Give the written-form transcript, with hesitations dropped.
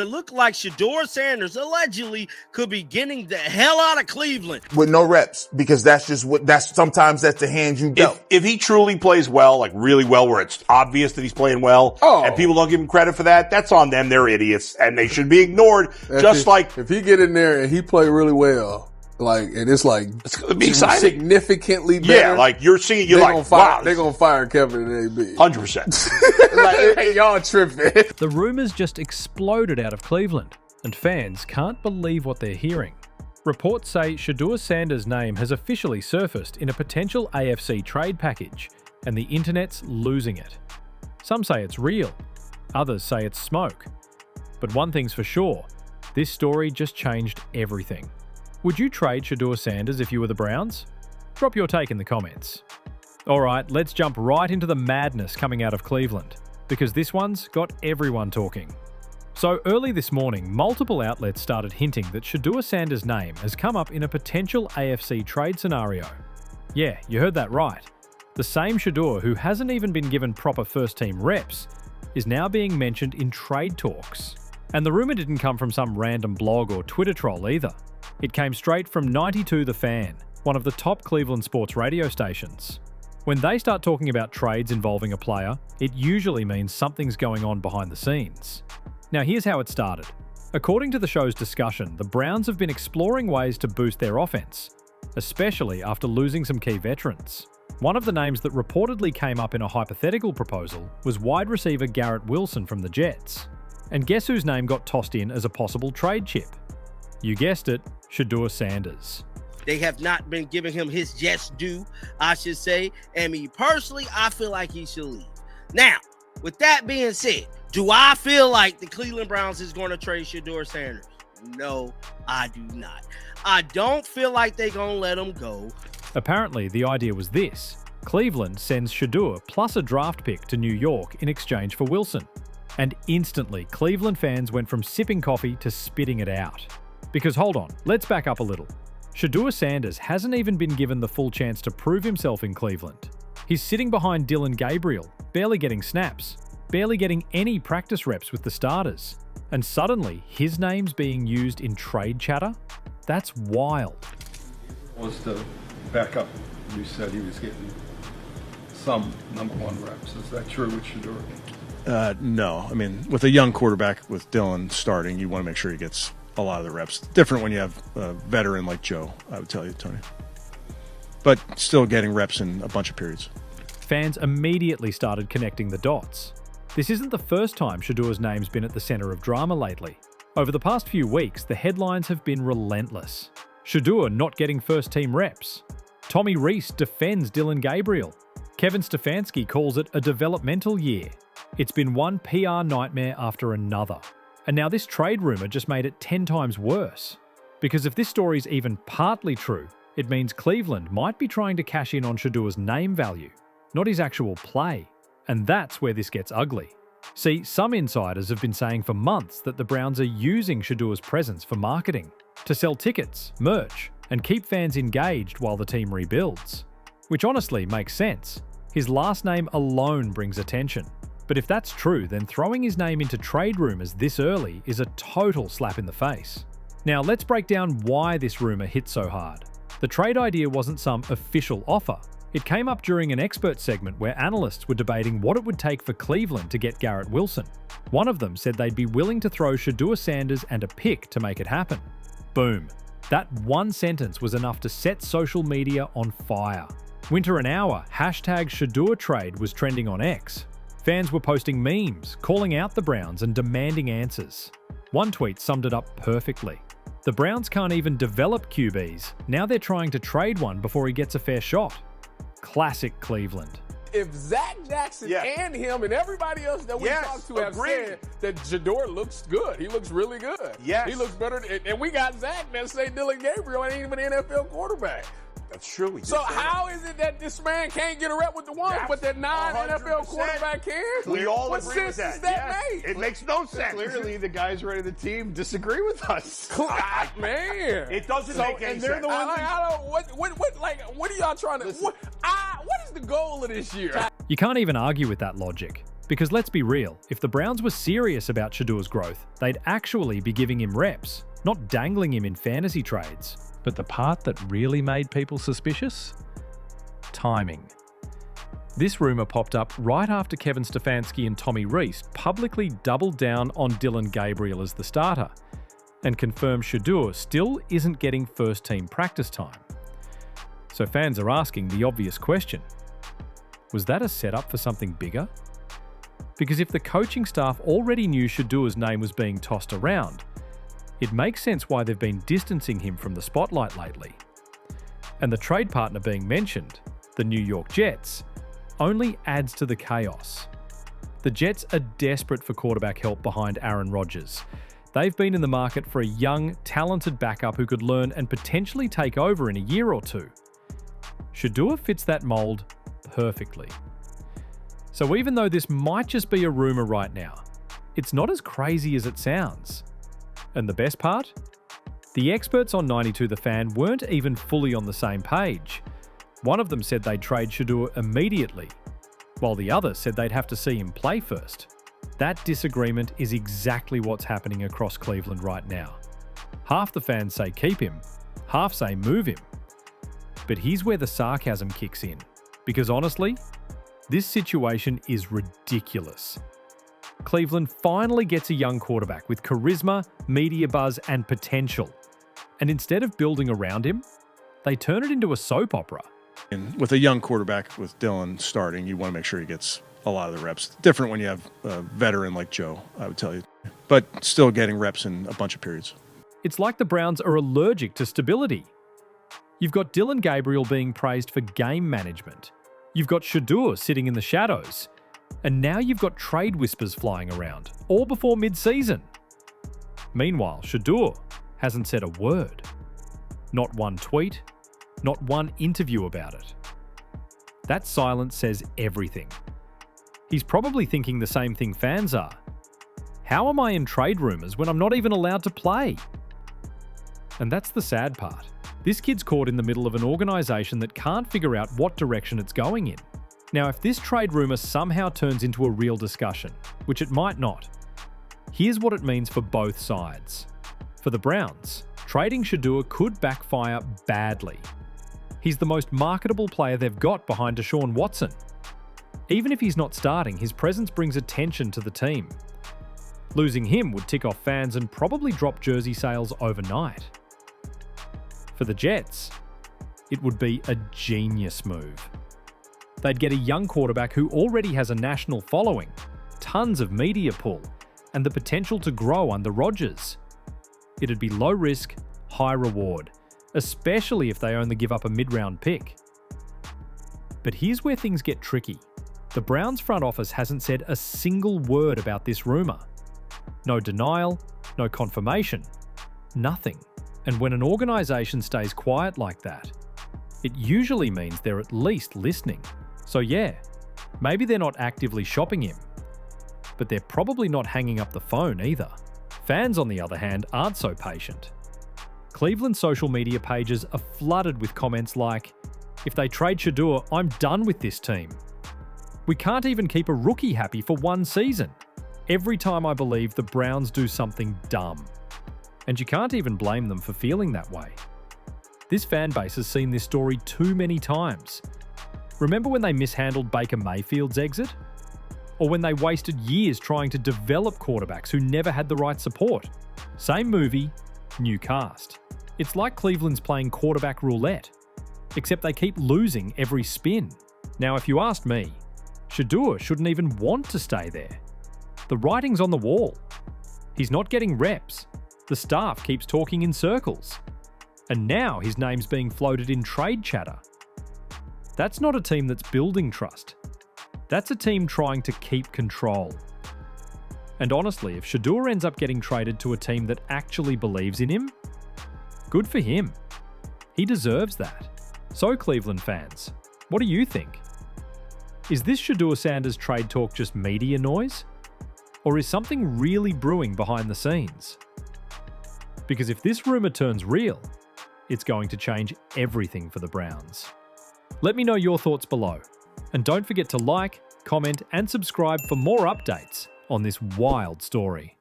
It looked like Shedeur Sanders allegedly could be getting the hell out of Cleveland. With no reps, because sometimes that's the hand you dealt. If he truly plays well, like really well, where it's obvious that he's playing well, and people don't give him credit for that, that's on them. They're idiots, and they should be ignored. If he get in there and he play really well, it's gonna be exciting. Significantly better. Yeah, like you're seeing, you're like, wow, they're gonna fire Kevin and AB. 100%. Like, y'all tripping. The rumors just exploded out of Cleveland, and fans can't believe what they're hearing. Reports say Shedeur Sanders' name has officially surfaced in a potential AFC trade package, and the internet's losing it. Some say it's real, others say it's smoke. But one thing's for sure, this story just changed everything. Would you trade Shedeur Sanders if you were the Browns? Drop your take in the comments. Alright, let's jump right into the madness coming out of Cleveland, because this one's got everyone talking. So early this morning, multiple outlets started hinting that Shedeur Sanders' name has come up in a potential AFC trade scenario. Yeah, you heard that right. The same Shedeur who hasn't even been given proper first-team reps is now being mentioned in trade talks. And the rumour didn't come from some random blog or Twitter troll either. It came straight from 92 The Fan, one of the top Cleveland sports radio stations. When they start talking about trades involving a player, it usually means something's going on behind the scenes. Now here's how it started. According to the show's discussion, the Browns have been exploring ways to boost their offense, especially after losing some key veterans. One of the names that reportedly came up in a hypothetical proposal was wide receiver Garrett Wilson from the Jets. And guess whose name got tossed in as a possible trade chip? You guessed it, Shedeur Sanders. They have not been giving him his just due, I should say. And me personally, I feel like he should leave. Now, with that being said, do I feel like the Cleveland Browns is going to trade Shedeur Sanders? No, I do not. I don't feel like they're going to let him go. Apparently, the idea was this. Cleveland sends Shedeur plus a draft pick to New York in exchange for Wilson. And instantly, Cleveland fans went from sipping coffee to spitting it out. Because hold on, let's back up a little. Shedeur Sanders hasn't even been given the full chance to prove himself in Cleveland. He's sitting behind Dillon Gabriel, barely getting snaps, barely getting any practice reps with the starters. And suddenly, his name's being used in trade chatter? That's wild. Was the backup, you said he was getting some number one reps. Is that true with Shedeur? No. I mean, with a young quarterback with Dillon starting, you want to make sure he gets a lot of the reps. Different when you have a veteran like Joe, I would tell you, Tony. But still getting reps in a bunch of periods. Fans immediately started connecting the dots. This isn't the first time Shedeur's name's been at the centre of drama lately. Over the past few weeks, the headlines have been relentless. Shedeur not getting first-team reps. Tommy Rees defends Dillon Gabriel. Kevin Stefanski calls it a developmental year. It's been one PR nightmare after another. And now this trade rumour just made it 10 times worse. Because if this story's even partly true, it means Cleveland might be trying to cash in on Shedeur's name value, not his actual play. And that's where this gets ugly. See, some insiders have been saying for months that the Browns are using Shedeur's presence for marketing, to sell tickets, merch, and keep fans engaged while the team rebuilds. Which honestly makes sense. His last name alone brings attention. But if that's true, then throwing his name into trade rumours this early is a total slap in the face. Now let's break down why this rumour hit so hard. The trade idea wasn't some official offer. It came up during an expert segment where analysts were debating what it would take for Cleveland to get Garrett Wilson. One of them said they'd be willing to throw Shedeur Sanders and a pick to make it happen. Boom. That one sentence was enough to set social media on fire. Winter an hour, #Shedeur trade was trending on X. Fans were posting memes, calling out the Browns and demanding answers. One tweet summed it up perfectly. The Browns can't even develop QBs. Now they're trying to trade one before he gets a fair shot. Classic Cleveland. If Zach Jackson and him and everybody else that we talked to have said that Shedeur looks good. He looks really good. Yes. He looks better. And we got Zach that say Dillon Gabriel ain't even an NFL quarterback. That's true. So how is it that this man can't get a rep with the ones, but that non-NFL quarterback can? We all what agree with sense that. does that make? It makes no sense. Clearly, the guys running the team disagree with us. Man, it doesn't make any sense. What are y'all trying to? What is the goal of this year? You can't even argue with that logic. Because let's be real, if the Browns were serious about Shedeur's growth, they'd actually be giving him reps, not dangling him in fantasy trades. But the part that really made people suspicious? Timing. This rumour popped up right after Kevin Stefanski and Tommy Rees publicly doubled down on Dylan Gabriel as the starter, and confirmed Shedeur still isn't getting first-team practice time. So fans are asking the obvious question. Was that a setup for something bigger? Because if the coaching staff already knew Shedeur's name was being tossed around, it makes sense why they've been distancing him from the spotlight lately. And the trade partner being mentioned, the New York Jets, only adds to the chaos. The Jets are desperate for quarterback help behind Aaron Rodgers. They've been in the market for a young, talented backup who could learn and potentially take over in a year or two. Shedeur fits that mold perfectly. So even though this might just be a rumour right now, it's not as crazy as it sounds. And the best part? The experts on 92 The Fan weren't even fully on the same page. One of them said they'd trade Shedeur immediately, while the other said they'd have to see him play first. That disagreement is exactly what's happening across Cleveland right now. Half the fans say keep him, half say move him. But here's where the sarcasm kicks in, because honestly, this situation is ridiculous. Cleveland finally gets a young quarterback with charisma, media buzz, and potential. And instead of building around him, they turn it into a soap opera. And with a young quarterback, with Dylan starting, you want to make sure he gets a lot of the reps. Different when you have a veteran like Joe, I would tell you. But still getting reps in a bunch of periods. It's like the Browns are allergic to stability. You've got Dylan Gabriel being praised for game management. You've got Shedeur sitting in the shadows. And now you've got trade whispers flying around, all before mid-season. Meanwhile, Shedeur hasn't said a word. Not one tweet, not one interview about it. That silence says everything. He's probably thinking the same thing fans are. How am I in trade rumours when I'm not even allowed to play? And that's the sad part. This kid's caught in the middle of an organisation that can't figure out what direction it's going in. Now, if this trade rumour somehow turns into a real discussion, which it might not, here's what it means for both sides. For the Browns, trading Shedeur could backfire badly. He's the most marketable player they've got behind Deshaun Watson. Even if he's not starting, his presence brings attention to the team. Losing him would tick off fans and probably drop jersey sales overnight. For the Jets, it would be a genius move. They'd get a young quarterback who already has a national following, tons of media pull, and the potential to grow under Rodgers. It'd be low risk, high reward, especially if they only give up a mid-round pick. But here's where things get tricky. The Browns front office hasn't said a single word about this rumour. No denial, no confirmation, nothing. And when an organisation stays quiet like that, it usually means they're at least listening. So yeah, maybe they're not actively shopping him, but they're probably not hanging up the phone either. Fans, on the other hand, aren't so patient. Cleveland social media pages are flooded with comments like, "If they trade Shedeur, I'm done with this team. We can't even keep a rookie happy for one season. Every time I believe the Browns do something dumb." And you can't even blame them for feeling that way. This fan base has seen this story too many times. Remember when they mishandled Baker Mayfield's exit? Or when they wasted years trying to develop quarterbacks who never had the right support? Same movie, new cast. It's like Cleveland's playing quarterback roulette, except they keep losing every spin. Now, if you asked me, Shedeur shouldn't even want to stay there. The writing's on the wall. He's not getting reps. The staff keeps talking in circles. And now his name's being floated in trade chatter. That's not a team that's building trust. That's a team trying to keep control. And honestly, if Shedeur ends up getting traded to a team that actually believes in him, good for him. He deserves that. So Cleveland fans, what do you think? Is this Shedeur Sanders trade talk just media noise? Or is something really brewing behind the scenes? Because if this rumour turns real, it's going to change everything for the Browns. Let me know your thoughts below. And don't forget to like, comment, and subscribe for more updates on this wild story.